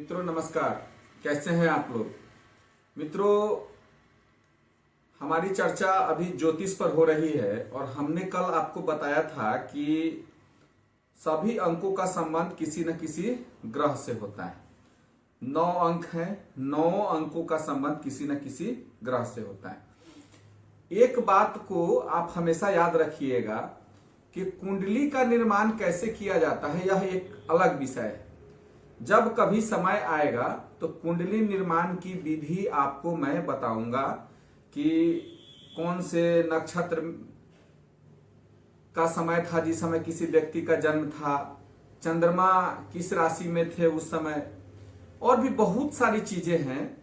मित्रों नमस्कार। कैसे हैं आप लोग। मित्रों, हमारी चर्चा अभी ज्योतिष पर हो रही है और हमने कल आपको बताया था कि सभी अंकों का संबंध किसी न किसी ग्रह से होता है। 9 अंक हैं, 9 अंकों का संबंध किसी न किसी ग्रह से होता है। एक बात को आप हमेशा याद रखिएगा कि कुंडली का निर्माण कैसे किया जाता है, यह एक अलग विषय है। जब कभी समय आएगा तो कुंडली निर्माण की विधि आपको मैं बताऊंगा कि कौन से नक्षत्र का समय था जिस समय किसी व्यक्ति का जन्म था, चंद्रमा किस राशि में थे उस समय, और भी बहुत सारी चीजें हैं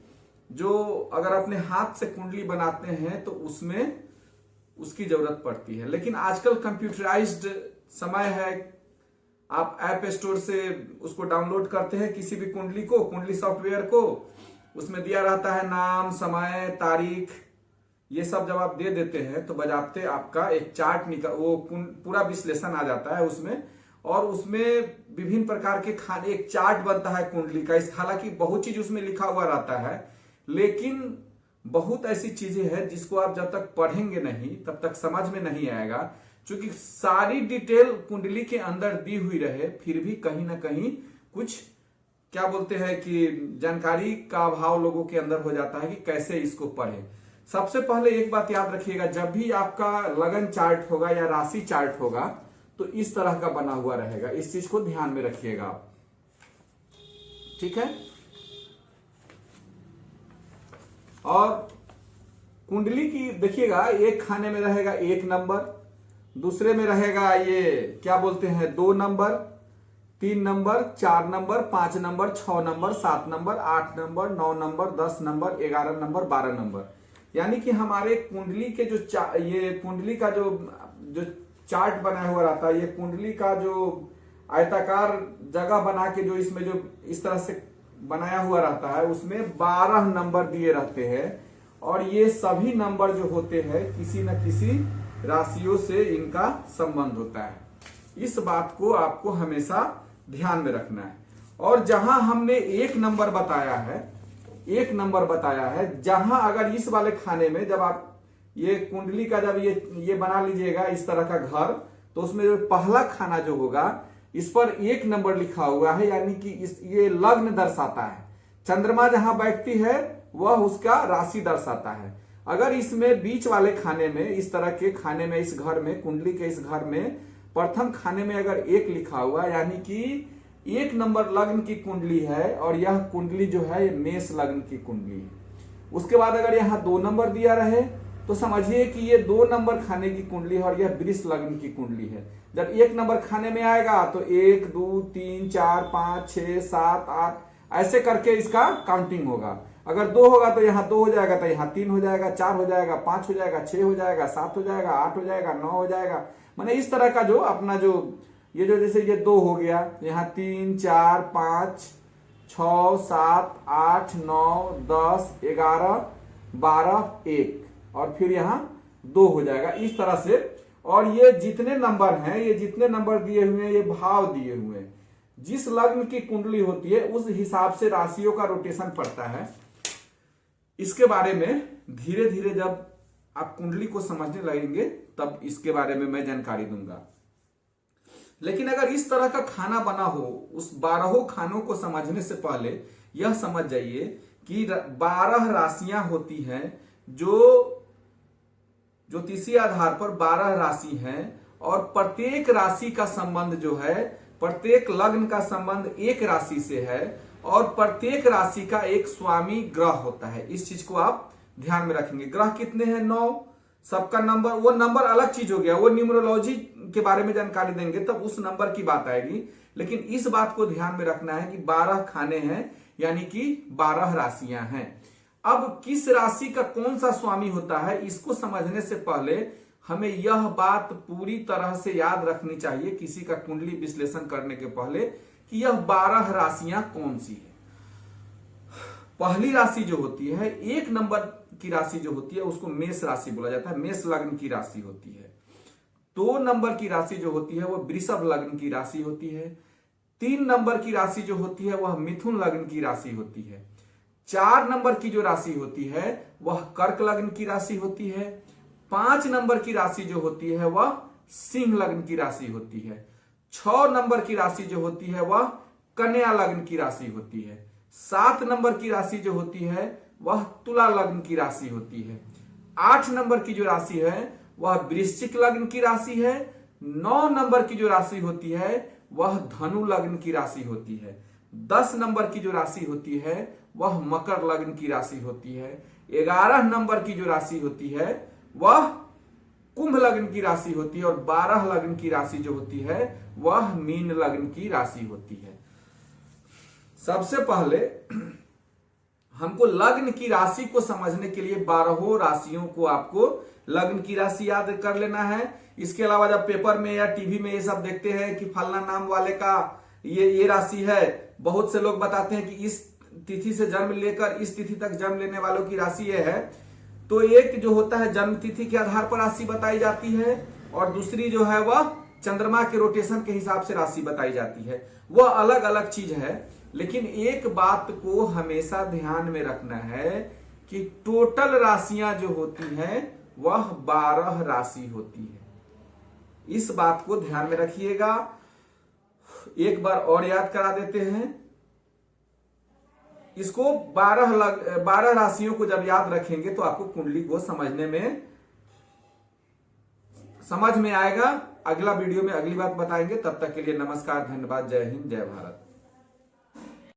जो अगर अपने हाथ से कुंडली बनाते हैं तो उसमें उसकी जरूरत पड़ती है। लेकिन आजकल कंप्यूटराइज्ड समय है, आप ऐप स्टोर से उसको डाउनलोड करते हैं किसी भी कुंडली को, कुंडली सॉफ्टवेयर को, उसमें दिया रहता है नाम, समय, तारीख, ये सब जब आप दे देते हैं तो बजाते आपका एक चार्ट निकल, वो पूरा विश्लेषण आ जाता है उसमें, और उसमें विभिन्न प्रकार के खाने, एक चार्ट बनता है कुंडली का। इस हालांकि बहुत चीज उसमें लिखा हुआ रहता है, लेकिन बहुत ऐसी चीजें हैं जिसको आप जब तक पढ़ेंगे नहीं तब तक समझ में नहीं आएगा। क्योंकि सारी डिटेल कुंडली के अंदर दी हुई रहे फिर भी कहीं ना कहीं कुछ क्या बोलते हैं कि जानकारी का अभाव लोगों के अंदर हो जाता है कि कैसे इसको पढ़ें। सबसे पहले एक बात याद रखिएगा, जब भी आपका लगन चार्ट होगा या राशि चार्ट होगा तो इस तरह का बना हुआ रहेगा। इस चीज को ध्यान में रखिएगा आप, ठीक है। और कुंडली की देखिएगा, एक खाने में रहेगा 1 नंबर, दूसरे में रहेगा ये क्या बोलते हैं 2 number, 3 number, 4 number, 5 number, 6 number, 7 number, 8 number, 9 number, 10 number, 11 number, 12 number. यानी कि हमारे कुंडली के जो ये कुंडली का जो चार्ट बनाया हुआ रहता है, ये कुंडली का जो आयताकार जगह बना के जो इसमें जो इस तरह से बनाया हुआ रहता है उसमें 12 नंबर दिए रहते हैं, और ये सभी नंबर जो होते हैं किसी न किसी राशियों से इनका संबंध होता है। इस बात को आपको हमेशा ध्यान में रखना है। और जहां हमने 1 नंबर बताया है, 1 नंबर बताया है, जहां अगर इस वाले खाने में जब आप ये कुंडली का जब ये बना लीजिएगा इस तरह का घर, तो उसमें जो पहला खाना जो होगा इस पर 1 नंबर लिखा हुआ है, यानी कि ये लग्न दर्शाता है। चंद्रमा जहां बैठती है वह उसका राशि दर्शाता है। अगर इसमें बीच वाले खाने में, इस तरह के खाने में, इस घर में, कुंडली के इस घर में प्रथम खाने में अगर 1 लिखा हुआ, यानी कि 1 नंबर लग्न की कुंडली है, और यह कुंडली जो है मेष लग्न की कुंडली है। उसके बाद अगर यहाँ 2 नंबर दिया रहे तो समझिए कि ये 2 नंबर खाने की कुंडली है और यह वृष लग्न की कुंडली है। जब 1 नंबर खाने में आएगा तो 1 2 3 4 5 6 7 8 ऐसे करके इसका काउंटिंग होगा। अगर 2 होगा तो यहाँ 2 हो जाएगा, तो यहाँ 3 हो जाएगा, 4 हो जाएगा, 5 हो जाएगा, 6 हो जाएगा, 7 हो जाएगा, 8 हो जाएगा, 9 हो जाएगा। माने इस तरह का जो अपना जो ये जो जैसे ये 2 हो गया, यहाँ 3 4 5 6 7 8 9 10 11 12 1, और फिर यहाँ 2 हो जाएगा इस तरह से। और ये जितने नंबर हैं, ये जितने नंबर दिए हुए हैं, ये भाव दिए हुए हैं। जिस लग्न की कुंडली होती है उस हिसाब से राशियों का रोटेशन पड़ता है। इसके बारे में धीरे धीरे जब आप कुंडली को समझने लगेंगे तब इसके बारे में मैं जानकारी दूंगा। लेकिन अगर इस तरह का खाना बना हो, उस 12 खानों को समझने से पहले यह समझ जाइए कि 12 राशियां होती हैं, जो ज्योतिषीय आधार पर 12 राशि हैं, और प्रत्येक राशि का संबंध जो है, प्रत्येक लग्न का संबंध एक राशि से है, और प्रत्येक राशि का एक स्वामी ग्रह होता है। इस चीज को आप ध्यान में रखेंगे। ग्रह कितने हैं? 9। सबका नंबर, वो नंबर अलग चीज हो गया, वो न्यूमरोलॉजी के बारे में जानकारी देंगे तब उस नंबर की बात आएगी। लेकिन इस बात को ध्यान में रखना है कि 12 खाने हैं, यानी कि 12 राशियां हैं। अब किस राशि का कौन सा स्वामी होता है, इसको समझने से पहले हमें यह बात पूरी तरह से याद रखनी चाहिए किसी का कुंडली विश्लेषण करने के पहले कि यह 12 राशियां कौन सी है। पहली राशि जो होती है, 1 नंबर की राशि जो होती है उसको मेष राशि बोला जाता है, मेष लग्न की राशि होती है। 2 नंबर की राशि जो होती है वो वृषभ लग्न की राशि होती है। 3 नंबर की राशि जो होती है वह मिथुन लग्न की राशि होती है। 4 नंबर की जो राशि होती है वह कर्क लग्न की राशि होती है। 5 नंबर की राशि जो होती है वह सिंह लग्न की राशि होती है। 6 नंबर की राशि जो होती है वह कन्या लग्न की राशि होती है। 7 नंबर की राशि जो होती है वह तुला लग्न की राशि होती है। 8 नंबर की जो राशि है वह वृश्चिक लग्न की राशि है। 9 नंबर की जो राशि होती है वह धनु लग्न की राशि होती है। 10 नंबर की जो राशि होती है वह मकर लग्न की राशि होती है। 11 नंबर की जो राशि होती है वह कुंभ लग्न की राशि होती है और 12 लग्न की राशि जो होती है वह मीन लग्न की राशि होती है। सबसे पहले हमको लग्न की राशि को समझने के लिए 12 राशियों को आपको लग्न की राशि याद कर लेना है। इसके अलावा जब पेपर में या टीवी में ये सब देखते हैं कि फलना नाम वाले का ये राशि है, बहुत से लोग बताते हैं कि इस तिथि से जन्म लेकर इस तिथि तक जन्म लेने वालों की राशि ये है, तो एक जो होता है जन्म तिथि के आधार पर राशि बताई जाती है और दूसरी जो है वह चंद्रमा के रोटेशन के हिसाब से राशि बताई जाती है। वह अलग अलग चीज है, लेकिन एक बात को हमेशा ध्यान में रखना है कि टोटल राशियां जो होती हैं वह 12 राशि होती है। इस बात को ध्यान में रखिएगा। एक बार और याद करा देते हैं इसको। 12 राशियों को जब याद रखेंगे तो आपको कुंडली को समझ में आएगा। अगला वीडियो में अगली बात बताएंगे। तब तक के लिए नमस्कार, धन्यवाद, जय हिंद, जय भारत।